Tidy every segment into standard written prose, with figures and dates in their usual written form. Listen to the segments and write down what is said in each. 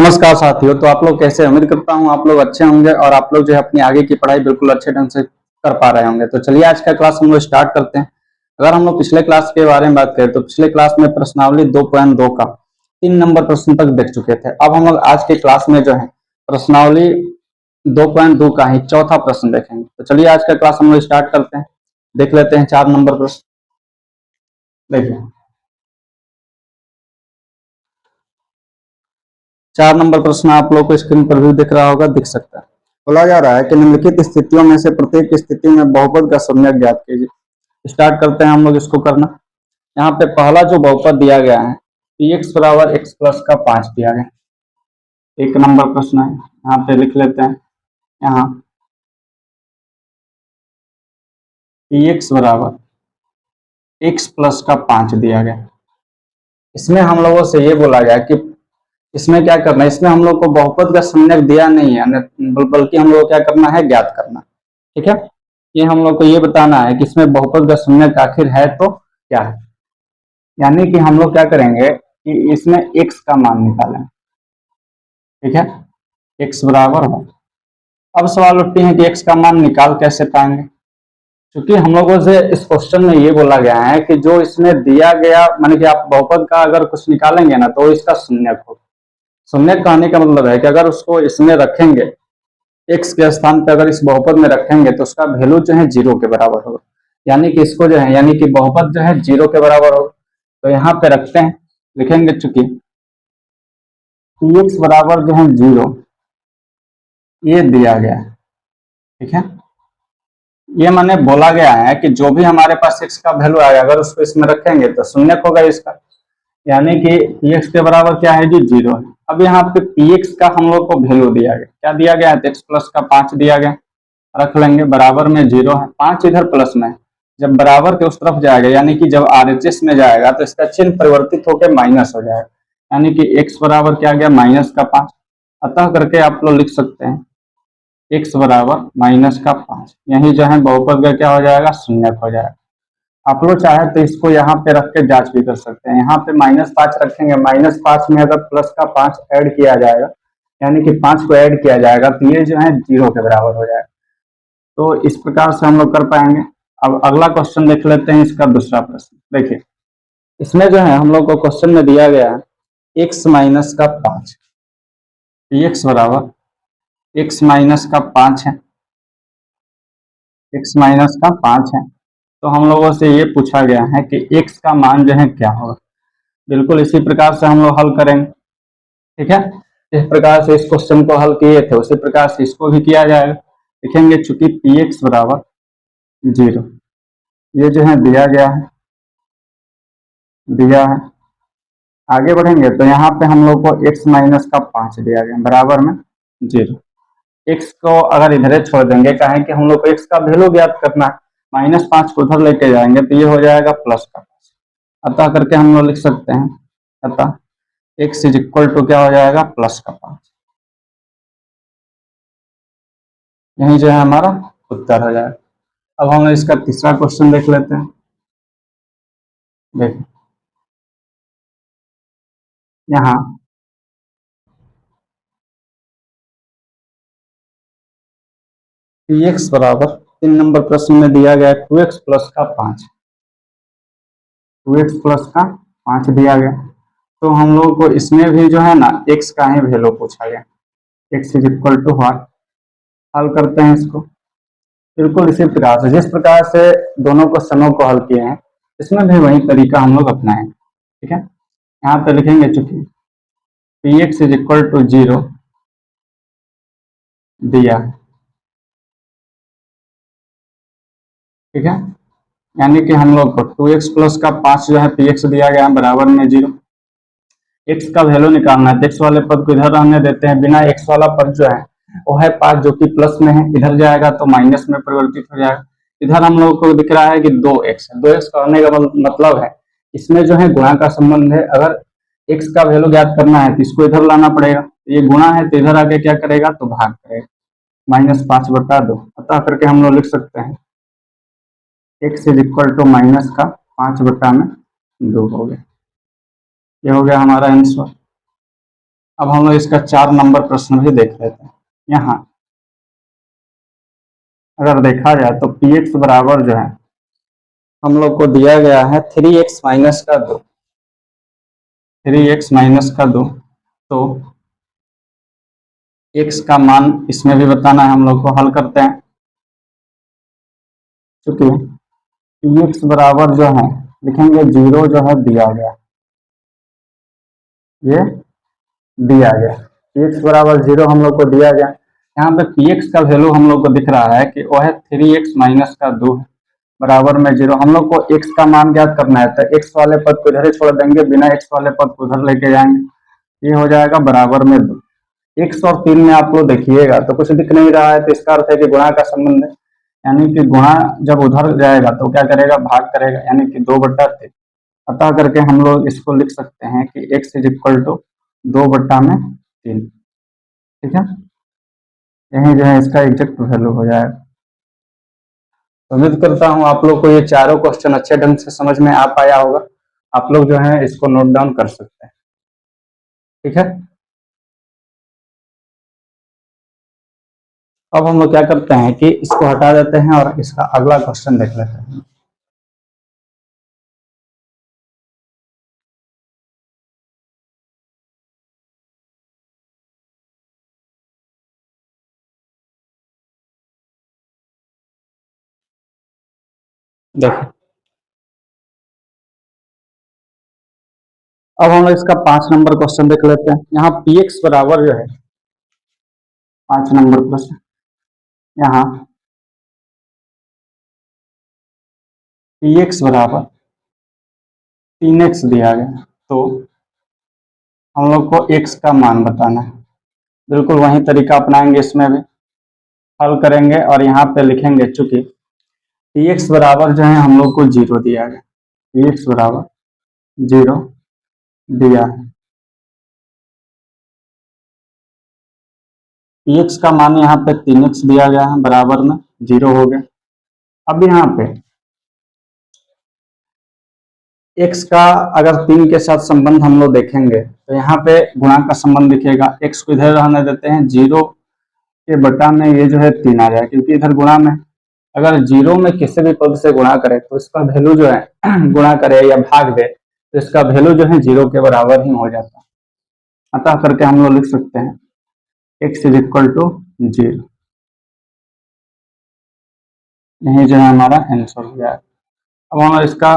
नमस्कार साथियों। तो आप लोग कैसे हैं? उम्मीद करता हूँ आप लोग अच्छे होंगे और आप लोग जो है अपनी आगे की पढ़ाई बिल्कुल अच्छे ढंग से कर पा रहे होंगे। तो चलिए आज का क्लास हम लोग स्टार्ट करते हैं। अगर हम लोग पिछले क्लास के बारे में बात करें तो पिछले क्लास में प्रश्नावली 2.2 का 3 नंबर प्रश्न तक देख चुके थे। अब हम लोग आज के क्लास में जो है प्रश्नावली 2.2 का ही चौथा प्रश्न देखेंगे। तो चलिए आज का क्लास हम लोग स्टार्ट करते हैं। देख लेते हैं 4 नंबर प्रश्न। देखिए 4 नंबर प्रश्न आप लोग को स्क्रीन पर भी दिख रहा होगा, दिख सकता है। बोला जा रहा है कि निम्नलिखित स्थितियों में से प्रत्येक स्थिति में बहुपद का सम्यक ज्ञात कीजिए। स्टार्ट करते हैं हम लोग इसको करना। यहाँ पे पहला जो बहुपद दिया गया है पी एक्स बराबर एक्स प्लस का 5 दिया गया। 1 नंबर प्रश्न है, यहाँ पे लिख लेते हैं। यहाँ पी एक्स बराबर एक्स प्लस का 5 दिया गया। इसमें हम लोगों से ये बोला गया कि इसमें क्या करना है, इसमें हम लोग को बहुपद का सम्यक दिया नहीं है, बल्कि हम लोग को क्या करना है, ज्ञात करना। ठीक है, ये हम लोग को ये बताना है कि इसमें बहुपद का सम्यक आखिर है तो क्या है। यानी कि हम लोग क्या करेंगे कि इसमें x का मान निकालें। ठीक है, x बराबर हो। अब सवाल उठती है कि x का मान निकाल कैसे पाएंगे, क्योंकि हम लोगों से इस क्वेश्चन में ये बोला गया है कि जो इसमें दिया गया माने कि आप बहुपद का अगर कुछ निकालेंगे ना तो इसका शून्यक हो। शून्यक कहने का मतलब है कि अगर उसको इसमें रखेंगे, x के स्थान पर अगर इस बहुपद में रखेंगे तो उसका वैल्यू जो है 0 के बराबर होगा। यानी कि इसको जो है, यानी कि बहुपद जो है 0 के बराबर होगा। तो यहाँ पे रखते हैं, लिखेंगे चूंकि पी एक्स बराबर जो है 0 ये दिया गया है। ठीक है, ये मैंने बोला गया है कि जो भी हमारे पास x का वैल्यू आएगा अगर उसको इसमें रखेंगे तो शून्यक होगा इसका। यानी कि पी एक्स के बराबर क्या है जी, 0 है। अब यहाँ पे पी एक्स का हम लोग को वैल्यू दिया गया, क्या दिया गया है, तो एक्स प्लस का 5 दिया गया। रख लेंगे, बराबर में 0 है, 5 इधर प्लस में है। जब बराबर के उस तरफ जाएगा यानी कि जब आरएचएस में जाएगा तो इसका चिन्ह परिवर्तित होकर माइनस हो जाएगा। यानी कि x बराबर क्या गया, माइनस का 5। अतः करके आप लोग लिख सकते हैं x बराबर माइनस का 5। यही जो है बहुपद का क्या हो जाएगा, शून्यक हो जाएगा। आप लोग चाहे तो इसको यहाँ पे रख के जांच भी कर सकते हैं। यहाँ पे -5 रखेंगे, -5 में अगर प्लस का 5 ऐड किया जाएगा यानी कि 5 को ऐड किया जाएगा तो ये जो है 0 के बराबर हो जाएगा। तो इस प्रकार से हम लोग कर पाएंगे। अब अगला क्वेश्चन देख लेते हैं, इसका दूसरा प्रश्न। देखिए इसमें जो है हम लोग को क्वेश्चन में दिया गया है x माइनस का 5, x बराबर x माइनस का 5 है, x माइनस का 5 है। तो हम लोगों से ये पूछा गया है कि x का मान जो है क्या होगा। बिल्कुल इसी प्रकार से हम लोग हल करेंगे। ठीक है, इस प्रकार से इस क्वेश्चन को हल किए थे उसी प्रकार से इसको भी किया जाएगा। लिखेंगे चूंकि पी एक्स बराबर 0 ये जो है दिया गया है, दिया है। आगे बढ़ेंगे तो यहाँ पे हम लोग को x माइनस का 5 दिया गया बराबर में 0। x को अगर इधर छोड़ देंगे, कहें कि हम लोग को x का वैल्यू ज्ञात करना है, -5 को उधर लेके जाएंगे तो ये हो जाएगा प्लस का 5। अतः करके हम लोग लिख सकते हैं, अतः x इज इक्वल टू क्या हो जाएगा, प्लस का 5। यही जो है हमारा उत्तर हो जाएगा। अब हम इसका तीसरा क्वेश्चन देख लेते हैं। देखिए यहाँ पी एक्स बराबर 3 नंबर प्रश्न में दिया गया 2x प्लस का 5, 2x प्लस का 5 दिया गया। तो हम लोग को इसमें भी जो है ना x का ही वैल्यू पूछा गया, x is equal to what. हल करते हैं इसको बिल्कुल इसी प्रकार से जिस प्रकार से दोनों क्वेश्चनों को हल किए हैं, इसमें भी वही तरीका हम लोग अपनाएंगे। ठीक है, यहाँ पे लिखेंगे चूंकि P X is equal to 0 दिया है। ठीक है, यानी कि हम लोग को 2x प्लस का 5 जो है पी एक्स दिया गया बराबर में 0। x का वैल्यू निकालना है, x वाले पद को इधर रहने देते हैं, बिना x वाला पद जो है वो है 5 जो कि प्लस में है, इधर जाएगा तो माइनस में परिवर्तित हो जाएगा। इधर हम लोगों को दिख रहा है कि 2x है, 2x का होने का मतलब है इसमें जो है गुणा का संबंध है। अगर x का वैल्यू ज्ञात करना है तो इसको इधर लाना पड़ेगा, ये गुणा है तो इधर आके क्या करेगा, तो भाग करेगा, -5/2। अतः करके हम लोग लिख सकते हैं x is equal to minus का 5/2 हो गया। ये हो गया हमारा आंसर। अब हम लोग इसका 4 नंबर प्रश्न भी देख लेते हैं। यहाँ अगर देखा जाए तो पी एक्स बराबर जो है हम लोग को दिया गया है 3x - 2, 3x - 2। तो x का मान इसमें भी बताना है हम लोग को। हल करते हैं। चूंकि पी एक्स बराबर जो है लिखेंगे 0 जो है दिया गया, ये दिया गया पी एक्स बराबर 0 हम लोग को दिया गया। यहाँ पे पी एक्स का वैल्यू हम लोग को दिख रहा है कि वह है 3x - 2 बराबर में 0। हम लोग को x का मान ज्ञात करना है, तो x वाले पद को इधर ही छोड़ देंगे, बिना x वाले पद को उधर लेके जाएंगे। ये हो जाएगा बराबर में 2। x और 3 में आप लोग देखिएगा तो कुछ दिख नहीं रहा है, तो इसका अर्थ है कि गुणा का संबंध है, यानी कि गुणा जब उधर जाएगा तो क्या करेगा, भाग करेगा, यानी कि 2/3। अतः करके हम लोग इसको लिख सकते हैं कि x इज इक्वल टू 2/3। ठीक है, यही जो है इसका एग्जैक्ट वैल्यू हो जाएगा। उम्मीद करता हूँ आप लोग को ये चारों क्वेश्चन अच्छे ढंग से समझ में आ पाया होगा। आप लोग जो है इसको नोट डाउन कर सकते हैं। ठीक है, अब हम लोग क्या करते हैं कि इसको हटा देते हैं और इसका अगला क्वेश्चन देख लेते हैं। देखिए, अब हम लोग इसका 5 नंबर क्वेश्चन देख लेते हैं। यहाँ पी एक्स बराबर जो है 5 नंबर प्रश्न, यहाँ पी एक्स बराबर 3x दिया गया, तो हम लोग को x का मान बताना है। बिल्कुल वही तरीका अपनाएंगे, इसमें भी हल करेंगे और यहाँ पे लिखेंगे। चूंकि पी एक्स बराबर जो है हम लोग को 0 दिया गया, पी एक्स बराबर 0 दिया है। पी एक्स का मान यहाँ पे 3x दिया गया है, बराबर में 0 हो गया। अब यहाँ पे x का अगर 3 के साथ संबंध हम लोग देखेंगे तो यहाँ पे गुणा का संबंध दिखेगा। x को इधर रहने देते हैं, 0 के बटा में ये जो है 3 आ जाए, क्योंकि इधर गुणा में अगर 0 में किसी भी पद से गुणा करे तो इसका वैल्यू जो है गुणा करे या भाग दे तो इसका वैल्यू जो है 0 के बराबर ही हो जाता है। अतः करके हम लोग लिख सकते हैं x इज इक्वल टू 0। यही जो है हमारा आंसर हो जाएगा। अब हम इसका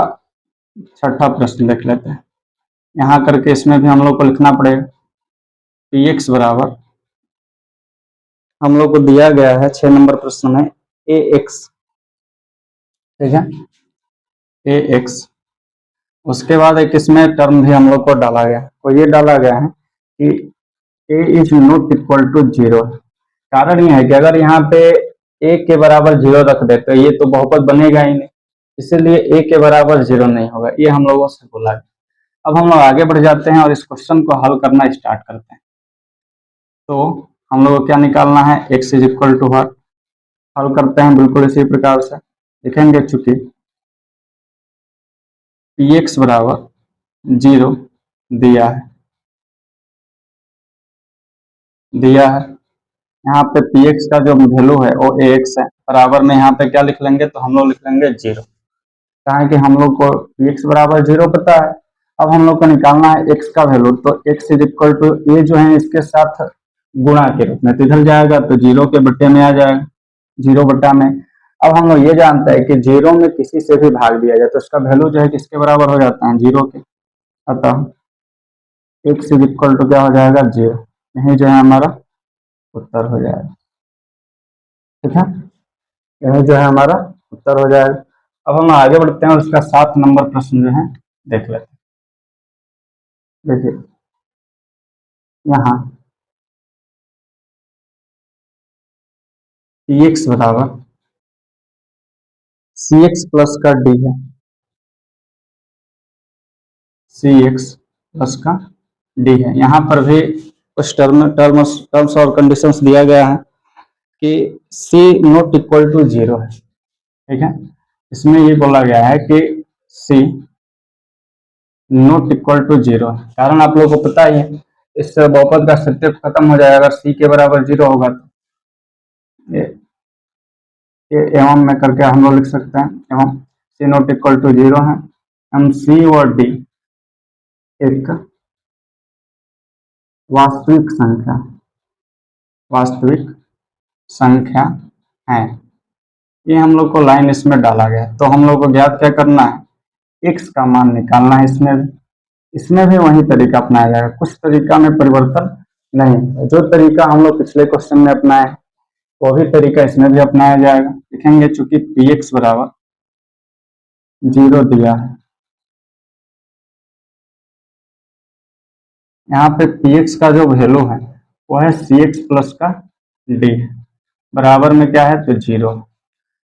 6ठा प्रश्न देख लेते हैं। यहाँ करके इसमें भी हम लोग को लिखना पड़ेगा पी एक्स बराबर हम लोग को दिया गया है 6 नंबर प्रश्न में ए एक्स। ठीक है, ए एक्स, उसके बाद एक इसमें टर्म भी हम लोग को डाला गया, तो ये डाला गया है कि ए इज नॉट इक्वल टू 0। कारण ये है कि अगर यहाँ पे ए के बराबर 0 रख दे तो ये तो बहुपद बनेगा ही नहीं, इसीलिए ए के बराबर 0 नहीं होगा, ये हम लोगों से बोला गया। अब हम लोग आगे बढ़ जाते हैं और इस क्वेश्चन को हल करना स्टार्ट करते हैं। तो हम लोग को क्या निकालना है, x is equal to what. हल करते हैं बिल्कुल इसी प्रकार से लिखेंगे। चूंकि पी एक्स बराबर 0 दिया है यहाँ पे पी एक्स का जो वैल्यू है वो ए एक्स है, बराबर में यहाँ पे क्या लिख लेंगे, तो हम लोग लिख लेंगे 0। कहा है कि हम लोग को पी एक्स बराबर 0 पता है। अब हम लोग को निकालना है x का वैल्यू, तो x इज इक्वल टू ये जो है इसके साथ गुणा के रूप में, तो इधर जाएगा तो 0 के बट्टे में आ जाएगा, 0 बट्टा में। अब हम लोग ये जानते हैं कि 0 में किसी से भी भाग दिया जाए तो इसका वैल्यू जो है किसके बराबर हो जाता है, 0 के। अतः x इज इक्वल टू क्या हो जाएगा, 0। यही जो है हमारा उत्तर हो जाएगा। ठीक है, यही जो है हमारा उत्तर हो जाएगा। अब हम आगे बढ़ते हैं और उसका 7 नंबर प्रश्न जो है देख लेते हैं। देखिए, यहाँ पी एक्स बराबर सी एक्स प्लस का डी है, सी एक्स प्लस का डी है। यहाँ पर भी कुछ टर्म्स और कंडीशंस दिया गया है कि सी नॉट इक्वल टू 0 है। ठीक है, इसमें ये बोला गया है कि सी नॉट इक्वल टू 0 है। कारण आप लोगों को पता ही है इससे बहुपद का सत्य खत्म हो जाएगा। अगर सी के बराबर 0 होगा तो ये एवं में करके हम लोग लिख सकते हैं, एवं सी नॉट इक्वल टू 0 है। हम सी और डी एक वास्तविक संख्या है। ये हम लोग को लाइन इसमें डाला गया, तो हम लोग को ज्ञात क्या करना है, x का मान निकालना है। इसमें भी वही तरीका अपनाया जाएगा, कुछ तरीका में परिवर्तन नहीं। जो तरीका हम लोग पिछले क्वेश्चन में अपनाए वही तरीका इसमें भी अपनाया जाएगा। लिखेंगे चूंकि px बराबर 0 दिया है, यहाँ पे px का जो वैल्यू है वो है cx प्लस का d, बराबर में क्या है तो 0।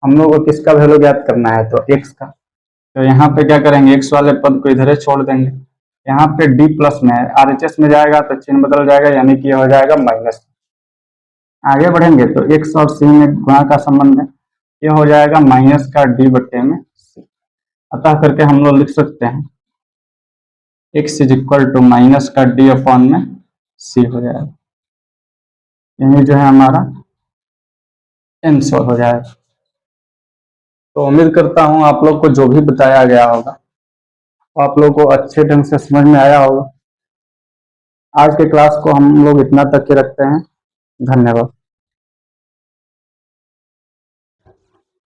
हम लोग को किसका वैल्यू ज्ञात करना है तो x का, तो यहाँ पे क्या करेंगे, x वाले पद को इधर छोड़ देंगे। यहाँ पे d प्लस में है, RHS में जाएगा तो चिन्ह बदल जाएगा, यानी कि ये हो जाएगा माइनस। आगे बढ़ेंगे तो x और c में गुणा का संबंध है, ये हो जाएगा माइनस का d बटे में c। अतः करके हम लोग लिख सकते हैं x is equal to minus का d अपॉन में c हो जाएगा। यही जो है हमारा आंसर हो जाएगा। तो उम्मीद करता हूँ आप लोग को जो भी बताया गया होगा आप लोग को अच्छे ढंग से समझ में आया होगा। आज के क्लास को हम लोग इतना तक के रखते हैं। धन्यवाद।